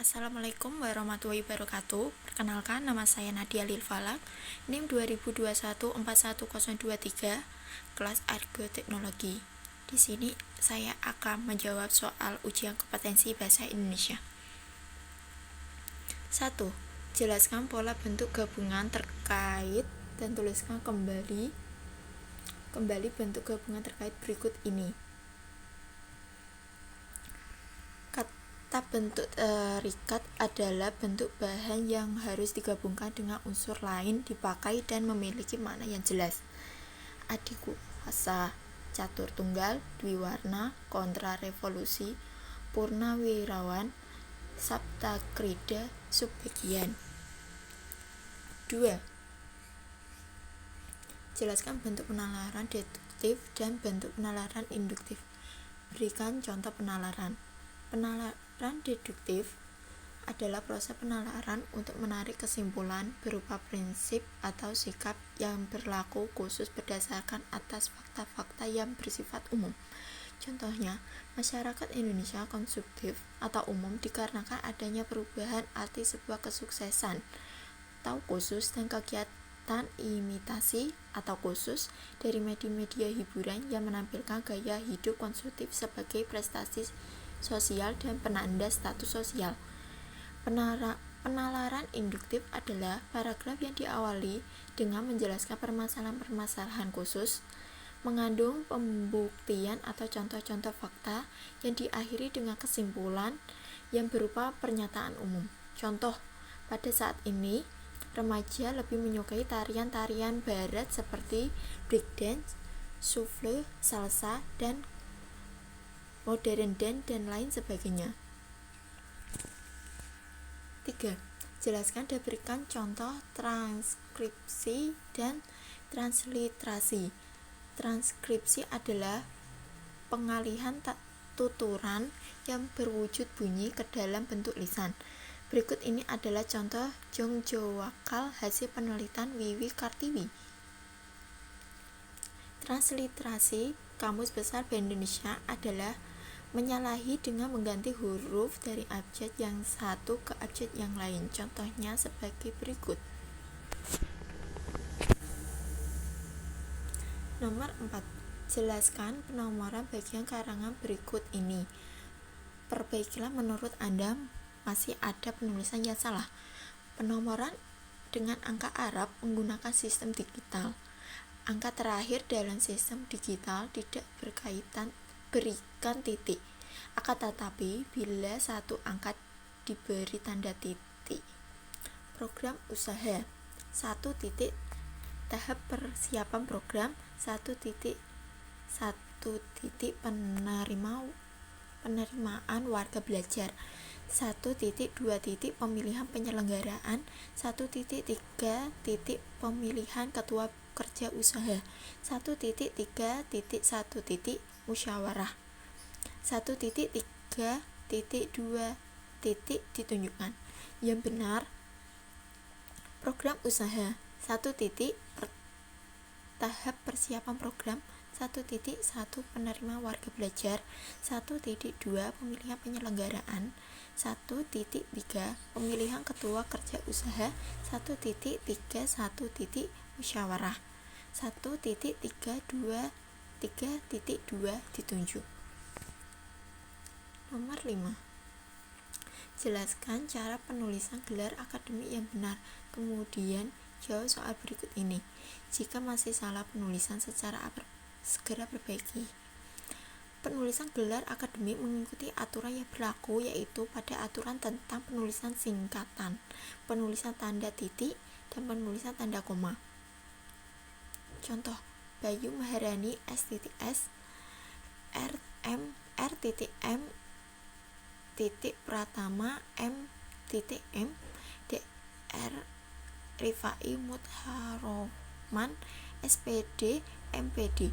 Assalamualaikum warahmatullahi wabarakatuh. Perkenalkan, nama saya Nadia Lilfalak, NIM 2021-41023, kelas Argoteknologi. Di sini saya akan menjawab soal ujian kompetensi bahasa Indonesia. 1. Jelaskan pola bentuk gabungan terkait dan tuliskan kembali bentuk gabungan terkait berikut ini. Kata bentuk terikat adalah bentuk bahan yang harus digabungkan dengan unsur lain, dipakai dan memiliki makna yang jelas. Adikuasa, catur tunggal, dwiwarna, kontrarevolusi, purnawirawan, saptakrida, subbagian. 2. Jelaskan bentuk penalaran deduktif dan bentuk penalaran induktif. Berikan contoh penalaran. Penalaran deduktif adalah proses penalaran untuk menarik kesimpulan berupa prinsip atau sikap yang berlaku khusus berdasarkan atas fakta-fakta yang bersifat umum. Contohnya, masyarakat Indonesia konsumtif atau umum dikarenakan adanya perubahan arti sebuah kesuksesan atau khusus dan kegiatan imitasi atau khusus dari media-media hiburan yang menampilkan gaya hidup konsumtif sebagai prestasi sosial dan penanda status sosial. Penalaran induktif adalah paragraf yang diawali dengan menjelaskan permasalahan-permasalahan khusus, mengandung pembuktian atau contoh-contoh fakta yang diakhiri dengan kesimpulan yang berupa pernyataan umum. Contoh, pada saat ini remaja lebih menyukai tarian-tarian barat seperti breakdance, shuffle, salsa, dan modern dance dan lain sebagainya. 3. Jelaskan dan berikan contoh transkripsi dan transliterasi. Transkripsi adalah pengalihan tuturan yang berwujud bunyi ke dalam bentuk lisan. Berikut ini adalah contoh Jongjowakal hasil penelitian Wiwi Kartiwi. Transliterasi Kamus Besar Bahasa Indonesia adalah menyalahi dengan mengganti huruf dari abjad yang satu ke abjad yang lain. Contohnya sebagai berikut. Nomor 4. Jelaskan penomoran bagian karangan berikut ini. Perbaikilah menurut Anda masih ada penulisan yang salah. Penomoran dengan angka Arab menggunakan sistem digital. Angka terakhir dalam sistem digital tidak berikan titik. Akan tetapi bila satu angka diberi tanda titik. Program usaha 1 titik tahap persiapan program 1 titik penerimaan warga belajar 1 titik 2 titik pemilihan penyelenggaraan 1 titik 3 titik pemilihan ketua kerja usaha 1 titik 3 titik 1 titik musyawarah 1 titik 3 titik 2 titik ditunjukkan yang benar. Program usaha 1 titik tahap persiapan program 1 titik 1 penerimaan warga belajar 1 titik 2 pemilihan penyelenggaraan 1 titik 3 pemilihan ketua kerja usaha 1 titik 3 1 titik musyawarah 1 titik 3 2 titik 2 ditunjuk. Nomor 5. Jelaskan cara penulisan gelar akademik yang benar. Kemudian jawab soal berikut ini. Jika masih salah penulisan segera perbaiki. Penulisan gelar akademik mengikuti aturan yang berlaku, yaitu pada aturan tentang penulisan singkatan, penulisan tanda titik, dan penulisan tanda koma. Contoh, Bayu Maharani S.S R.M Pratama M.M Dr. Rifai Mutharoman SPD MPD.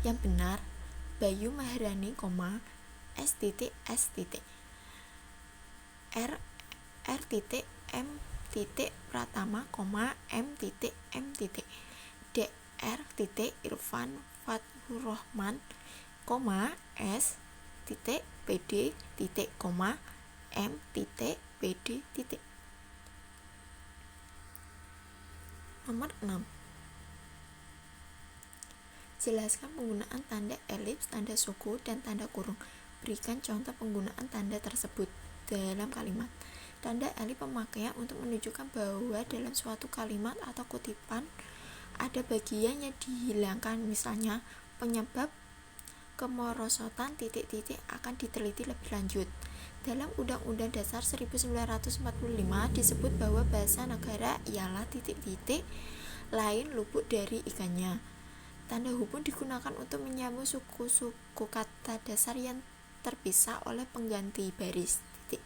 Yang benar, Bayu Maharani, S. R.M. Pratama, M.M. Dr. Irfan Fathurrahman, S. PD, M titik PD titik. Nomor 6. Jelaskan penggunaan tanda elips, tanda suku, dan tanda kurung. Berikan contoh penggunaan tanda tersebut dalam kalimat. Tanda elips pemakaian untuk menunjukkan bahwa dalam suatu kalimat atau kutipan ada bagian yang dihilangkan, misalnya penyebab kemerosotan titik-titik akan diteliti lebih lanjut. Dalam Undang-Undang Dasar 1945 disebut bahwa bahasa negara ialah titik-titik lain luput dari ikannya. Tanda hubung digunakan untuk menyambung suku-suku kata dasar yang terpisah oleh pengganti baris titik.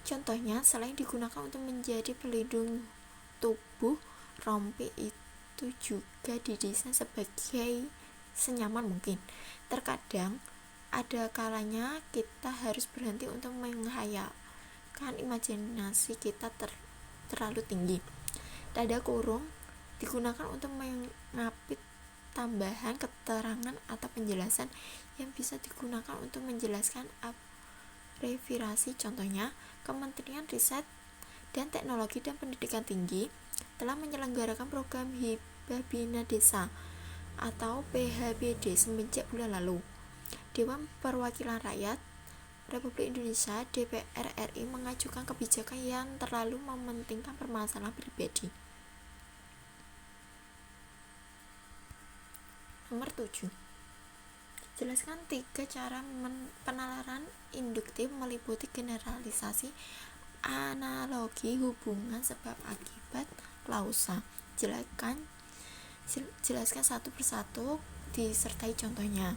Contohnya, selain digunakan untuk menjadi pelindung tubuh, rompi itu juga didesain sebagai senyaman mungkin. Terkadang ada kalanya kita harus berhenti untuk menghayalkan imajinasi kita terlalu tinggi. Tanda kurung digunakan untuk mengapit tambahan keterangan atau penjelasan yang bisa digunakan untuk menjelaskan abbreviasi. Contohnya, Kementerian Riset dan Teknologi dan Pendidikan Tinggi telah menyelenggarakan program Hibah Bina Desa atau PHBD semenjak bulan lalu. Dewan Perwakilan Rakyat Republik Indonesia DPR RI mengajukan kebijakan yang terlalu mementingkan permasalahan pribadi. Nomor 7. Jelaskan 3 cara penalaran induktif meliputi generalisasi, analogi, hubungan sebab akibat, klausa. Jelaskan satu persatu disertai contohnya.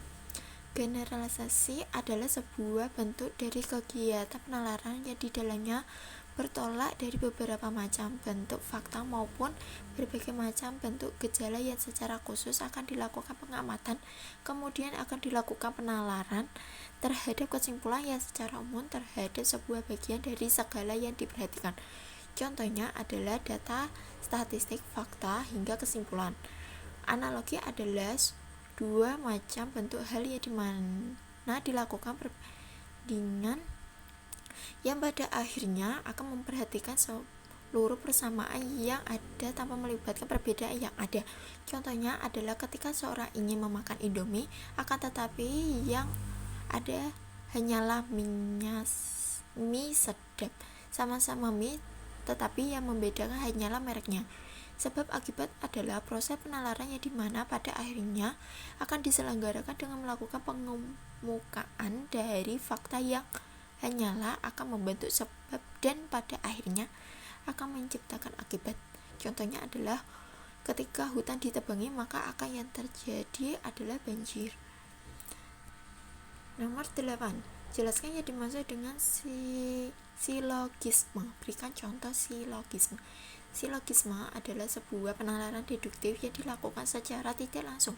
Generalisasi adalah sebuah bentuk dari kegiatan penalaran yang di dalamnya bertolak dari beberapa macam bentuk fakta maupun berbagai macam bentuk gejala yang secara khusus akan dilakukan pengamatan, kemudian akan dilakukan penalaran terhadap kesimpulan yang secara umum terhadap sebuah bagian dari segala yang diperhatikan. Contohnya adalah data, statistik, fakta, hingga kesimpulan. Analogi adalah dua macam bentuk hal yang dimana dilakukan perbandingan yang pada akhirnya akan memperhatikan seluruh persamaan yang ada tanpa melibatkan perbedaan yang ada. Contohnya adalah ketika seorang ingin memakan Indomie, akan tetapi yang ada hanyalah mie sedap, sama-sama mie, tetapi yang membedakan hanyalah mereknya. Sebab akibat adalah proses penalaran yang dimana pada akhirnya akan diselenggarakan dengan melakukan pengemukaan dari fakta yang hanyalah akan membentuk sebab dan pada akhirnya akan menciptakan akibat. Contohnya adalah ketika hutan ditebangi, maka akan yang terjadi adalah banjir. Nomor 8. Jelaskan yang dimaksud dengan silogisme. Berikan contoh silogisme. Silogisme adalah sebuah penalaran deduktif yang dilakukan secara tidak langsung.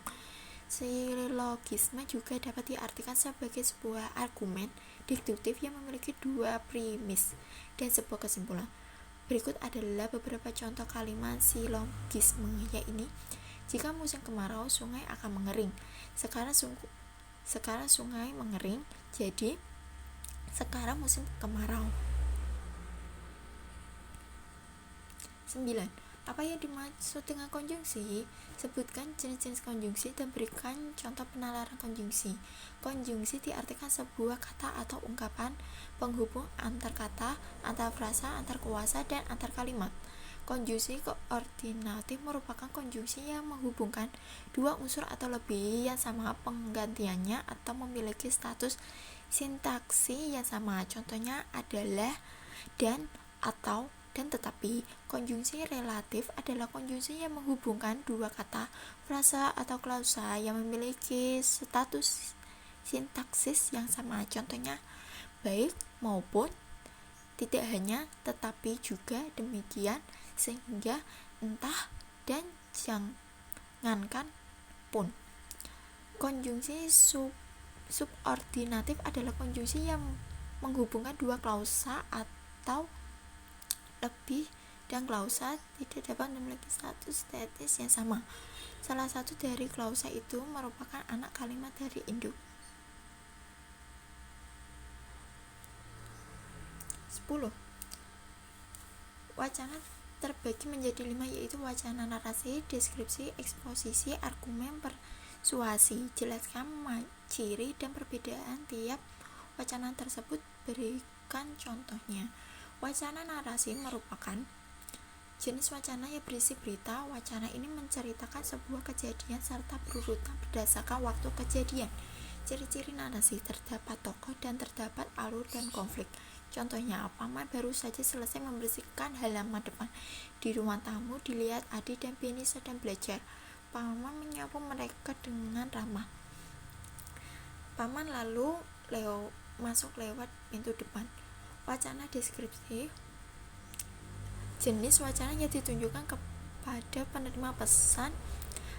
Silogisme juga dapat diartikan sebagai sebuah argumen deduktif yang memiliki dua premis dan sebuah kesimpulan. Berikut adalah beberapa contoh kalimat silogisme, yaitu jika musim kemarau, sungai akan mengering. Sekarang sungai mengering, jadi sekarang musim kemarau. 9. Apa yang dimaksud dengan konjungsi? Sebutkan jenis-jenis konjungsi dan berikan contoh penalaran konjungsi. Konjungsi diartikan sebuah kata atau ungkapan penghubung antar kata, antar frasa, antar kuasa, dan antar kalimat. Konjungsi koordinatif merupakan konjungsi yang menghubungkan dua unsur atau lebih yang sama penggantiannya atau memiliki status sintaksi yang sama. Contohnya adalah dan, atau, dan tetapi. Konjungsi relatif adalah konjungsi yang menghubungkan dua kata, frasa, atau klausa yang memiliki status sintaksis yang sama. Contohnya baik maupun, tidak hanya, tetapi juga, demikian, sehingga, entah, dan jangankan pun. Konjungsi subordinatif adalah konjungsi yang menghubungkan dua klausa atau lebih dan klausa tidak dapat memiliki status tetis yang sama. Salah satu dari klausa itu merupakan anak kalimat dari induk. 10. Wacana terbagi menjadi 5, yaitu wacana narasi, deskripsi, eksposisi, argumen, persuasi. Jelaskan ciri dan perbedaan tiap wacana tersebut, berikan contohnya. Wacana narasi merupakan jenis wacana yang berisi berita. Wacana ini menceritakan sebuah kejadian serta berurutan berdasarkan waktu kejadian. Ciri-ciri narasi: terdapat tokoh dan terdapat alur dan konflik. Contohnya, Paman baru saja selesai membersihkan halaman depan. Di ruang tamu dilihat Adi dan Beni sedang belajar. Paman menyapa mereka dengan ramah. Paman lalu masuk lewat pintu depan. Wacana deskripsi: jenis wacana yang ditunjukkan kepada penerima pesan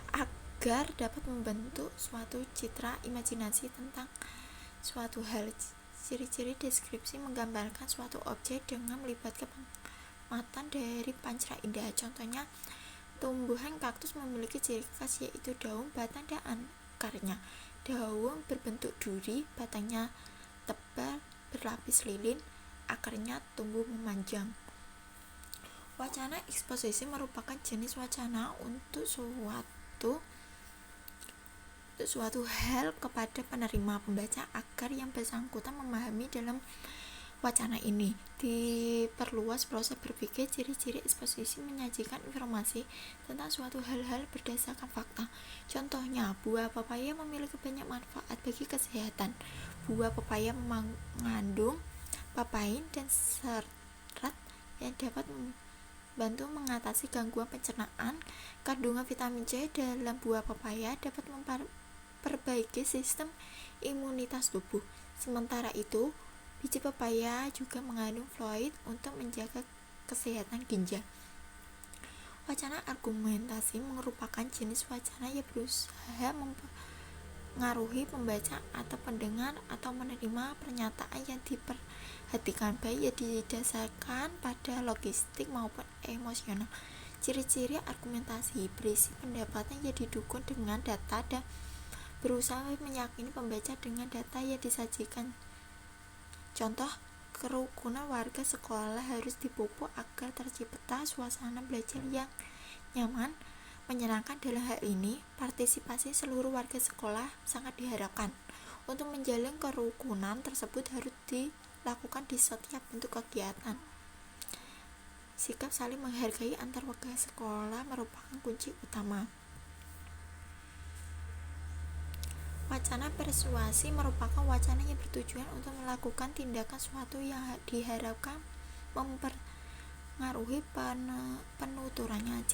agar dapat membentuk suatu citra imajinasi tentang suatu hal. Ciri-ciri deskripsi: menggambarkan suatu objek dengan melibatkan pengamatan dari panca indah. Contohnya, tumbuhan kaktus memiliki ciri khas, yaitu daun, batang, dan akarnya. Daun berbentuk duri, batangnya tebal berlapis lilin, akarnya tumbuh memanjang. Wacana eksposisi merupakan jenis wacana untuk suatu hal kepada penerima pembaca agar yang bersangkutan memahami dalam wacana ini. Diperluas proses berpikir. Ciri-ciri eksposisi: menyajikan informasi tentang suatu hal-hal berdasarkan fakta. Contohnya, buah pepaya memiliki banyak manfaat bagi kesehatan. Buah pepaya mengandung papain dan serat yang dapat membantu mengatasi gangguan pencernaan. Kandungan vitamin C dalam buah pepaya dapat memperbaiki sistem imunitas tubuh. Sementara itu, biji pepaya juga mengandung fluorid untuk menjaga kesehatan ginjal. Wacana argumentasi merupakan jenis wacana yang berusaha mempengaruhi pembaca atau pendengar atau menerima pernyataan yang diperhatikan, baik yang didasarkan pada logistik maupun emosional. Ciri-ciri argumentasi: berisi pendapatan yang didukung dengan data dan berusaha meyakini pembaca dengan data yang disajikan. Contoh, kerukunan warga sekolah harus dipupuk agar tercipta suasana belajar yang nyaman, menyenangkan. Dalam hal ini, partisipasi seluruh warga sekolah sangat diharapkan. Untuk menjalin kerukunan tersebut harus dilakukan di setiap bentuk kegiatan. Sikap saling menghargai antar warga sekolah merupakan kunci utama. Wacana persuasi merupakan wacana yang bertujuan untuk melakukan tindakan suatu yang diharapkan mempengaruhi penuturannya.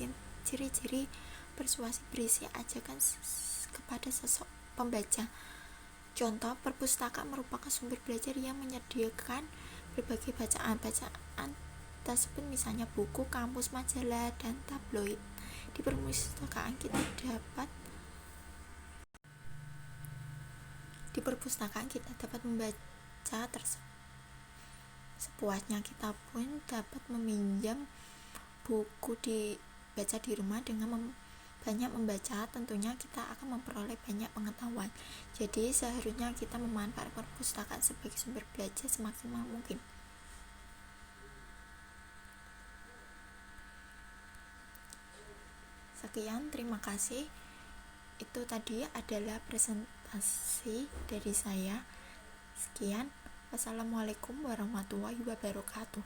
Ciri-ciri persuasi: berisi ajakan kepada pembaca. Contoh, perpustakaan merupakan sumber belajar yang menyediakan berbagai bacaan tersebut, misalnya buku, kamus, majalah, dan tabloid. Di perpustakaan kita dapat membaca sepuasnya. Kita pun dapat meminjam buku dibaca di rumah. Dengan banyak membaca, tentunya kita akan memperoleh banyak pengetahuan. Jadi seharusnya kita memanfaatkan perpustakaan sebagai sumber belajar semaksimal mungkin. Sekian, terima kasih. Itu tadi adalah presentasi dari saya. Sekian, wassalamualaikum warahmatullahi wabarakatuh.